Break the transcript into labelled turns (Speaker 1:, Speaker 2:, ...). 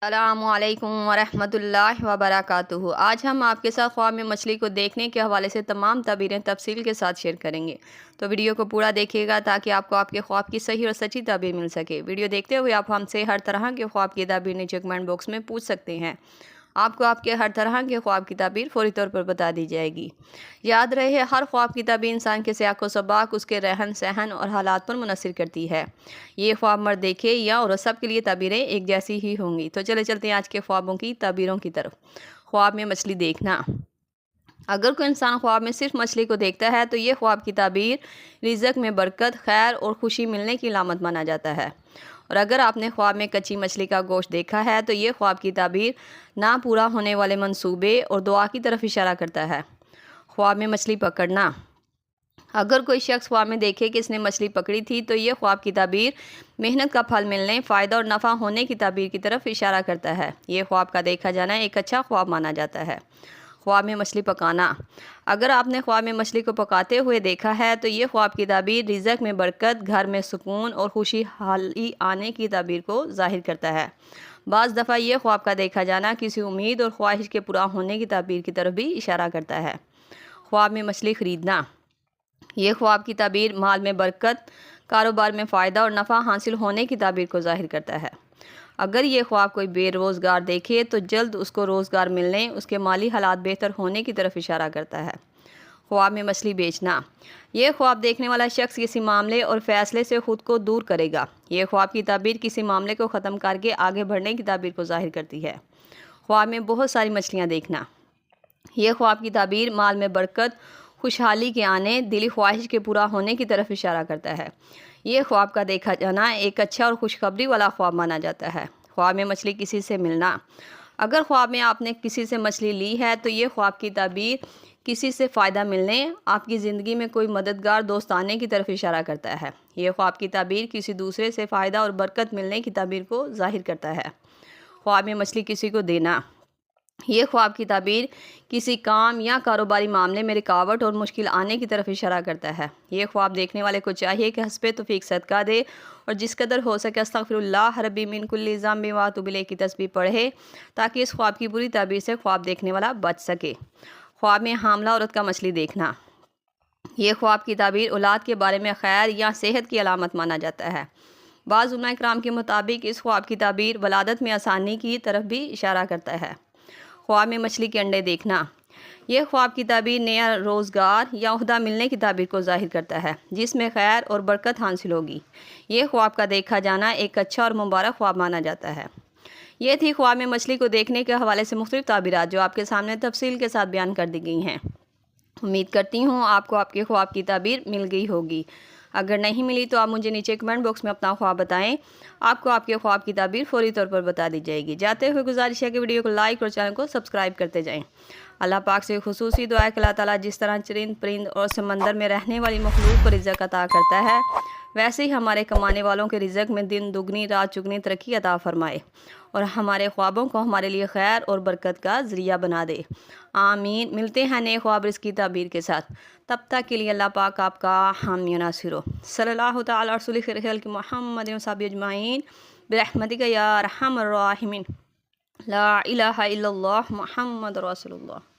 Speaker 1: السلام علیکم ورحمۃ اللہ وبرکاتہ۔ آج ہم آپ کے ساتھ خواب میں مچھلی کو دیکھنے کے حوالے سے تمام تعبیریں تفصیل کے ساتھ شیئر کریں گے، تو ویڈیو کو پورا دیکھیے گا تاکہ آپ کو آپ کے خواب کی صحیح اور سچی تعبیر مل سکے۔ ویڈیو دیکھتے ہوئے آپ ہم سے ہر طرح کے خواب کی تعبیر نیچے کمنٹ باکس میں پوچھ سکتے ہیں، آپ کو آپ کے ہر طرح کے خواب کی تعبیر فوری طور پر بتا دی جائے گی۔ یاد رہے، ہر خواب کی تعبیر انسان کے سیاق و سباق، اس کے رہن سہن اور حالات پر منحصر کرتی ہے۔ یہ خواب مرد دیکھے یا عورت، سب کے لیے تعبیریں ایک جیسی ہی ہوں گی۔ تو چلتے ہیں آج کے خوابوں کی تعبیروں کی طرف۔ خواب میں مچھلی دیکھنا۔ اگر کوئی انسان خواب میں صرف مچھلی کو دیکھتا ہے تو یہ خواب کی تعبیر رزق میں برکت، خیر اور خوشی ملنے کی علامت مانا جاتا ہے۔ اور اگر آپ نے خواب میں کچی مچھلی کا گوشت دیکھا ہے تو یہ خواب کی تعبیر نہ پورا ہونے والے منصوبے اور دعا کی طرف اشارہ کرتا ہے۔ خواب میں مچھلی پکڑنا۔ اگر کوئی شخص خواب میں دیکھے کہ اس نے مچھلی پکڑی تھی تو یہ خواب کی تعبیر محنت کا پھل ملنے، فائدہ اور نفع ہونے کی تعبیر کی طرف اشارہ کرتا ہے۔ یہ خواب کا دیکھا جانا ایک اچھا خواب مانا جاتا ہے۔ خواب میں مچھلی پکانا۔ اگر آپ نے خواب میں مچھلی کو پکاتے ہوئے دیکھا ہے تو یہ خواب کی تعبیر رزق میں برکت، گھر میں سکون اور خوشی حالی آنے کی تعبیر کو ظاہر کرتا ہے۔ بعض دفعہ یہ خواب کا دیکھا جانا کسی امید اور خواہش کے پورا ہونے کی تعبیر کی طرف بھی اشارہ کرتا ہے۔ خواب میں مچھلی خریدنا۔ یہ خواب کی تعبیر مال میں برکت، کاروبار میں فائدہ اور نفع حاصل ہونے کی تعبیر کو ظاہر کرتا ہے۔ اگر یہ خواب کوئی بے روزگار دیکھے تو جلد اس کو روزگار ملنے، اس کے مالی حالات بہتر ہونے کی طرف اشارہ کرتا ہے۔ خواب میں مچھلی بیچنا۔ یہ خواب دیکھنے والا شخص کسی معاملے اور فیصلے سے خود کو دور کرے گا۔ یہ خواب کی تعبیر کسی معاملے کو ختم کر کے آگے بڑھنے کی تعبیر کو ظاہر کرتی ہے۔ خواب میں بہت ساری مچھلیاں دیکھنا۔ یہ خواب کی تعبیر مال میں برکت، خوشحالی کے آنے، دلی خواہش کے پورا ہونے کی طرف اشارہ کرتا ہے۔ یہ خواب کا دیکھا جانا ایک اچھا اور خوشخبری والا خواب مانا جاتا ہے۔ خواب میں مچھلی کسی سے ملنا۔ اگر خواب میں آپ نے کسی سے مچھلی لی ہے تو یہ خواب کی تعبیر کسی سے فائدہ ملنے، آپ کی زندگی میں کوئی مددگار دوست آنے کی طرف اشارہ کرتا ہے۔ یہ خواب کی تعبیر کسی دوسرے سے فائدہ اور برکت ملنے کی تعبیر کو ظاہر کرتا ہے۔ خواب میں مچھلی کسی کو دینا۔ یہ خواب کی تعبیر کسی کام یا کاروباری معاملے میں رکاوٹ اور مشکل آنے کی طرف اشارہ کرتا ہے۔ یہ خواب دیکھنے والے کو چاہیے کہ حسب توفیق صدقہ دے اور جس قدر ہو سکے استغفر اللہ ربی من کل ذنب واتوب الیہ کی تسبیح پڑھے تاکہ اس خواب کی بری تعبیر سے خواب دیکھنے والا بچ سکے۔ خواب میں حاملہ عورت کا مچھلی دیکھنا۔ یہ خواب کی تعبیر اولاد کے بارے میں خیر یا صحت کی علامت مانا جاتا ہے۔ بعض علماء کرام کے مطابق اس خواب کی تعبیر ولادت میں آسانی کی طرف بھی اشارہ کرتا ہے۔ خواب میں مچھلی کے انڈے دیکھنا۔ یہ خواب کی تعبیر نیا روزگار یا عہدہ ملنے کی تعبیر کو ظاہر کرتا ہے جس میں خیر اور برکت حاصل ہوگی۔ یہ خواب کا دیکھا جانا ایک اچھا اور مبارک خواب مانا جاتا ہے۔ یہ تھی خواب میں مچھلی کو دیکھنے کے حوالے سے مختلف تعبیرات جو آپ کے سامنے تفصیل کے ساتھ بیان کر دی گئی ہیں۔ امید کرتی ہوں آپ کو آپ کے خواب کی تعبیر مل گئی ہوگی۔ اگر نہیں ملی تو آپ مجھے نیچے کمنٹ باکس میں اپنا خواب بتائیں، آپ کو آپ کے خواب کی تعبیر فوری طور پر بتا دی جائے گی۔ جاتے ہوئے گزارش ہے کہ ویڈیو کو لائک اور چینل کو سبسکرائب کرتے جائیں۔ اللہ پاک سے خصوصی دعا ہے کہ اللہ تعالیٰ جس طرح چرند پرند اور سمندر میں رہنے والی مخلوق کو رزق عطا کرتا ہے ویسے ہی ہمارے کمانے والوں کے رزق میں دن دگنی رات چگنی ترقی عطا فرمائے اور ہمارے خوابوں کو ہمارے لیے خیر اور برکت کا ذریعہ بنا دے۔ آمین۔ ملتے ہیں نئے خواب رزق کی تعبیر کے ساتھ، تب تک کے لیے اللہ پاک آپ کا حامی و ناصر ہو۔ صلی اللہ تعالیٰ رسول خیر خلق محمد و صحابہ اجمعین برحمتک یا ارحم الراحمین۔ لا الہ الا اللہ محمد رسول اللہ۔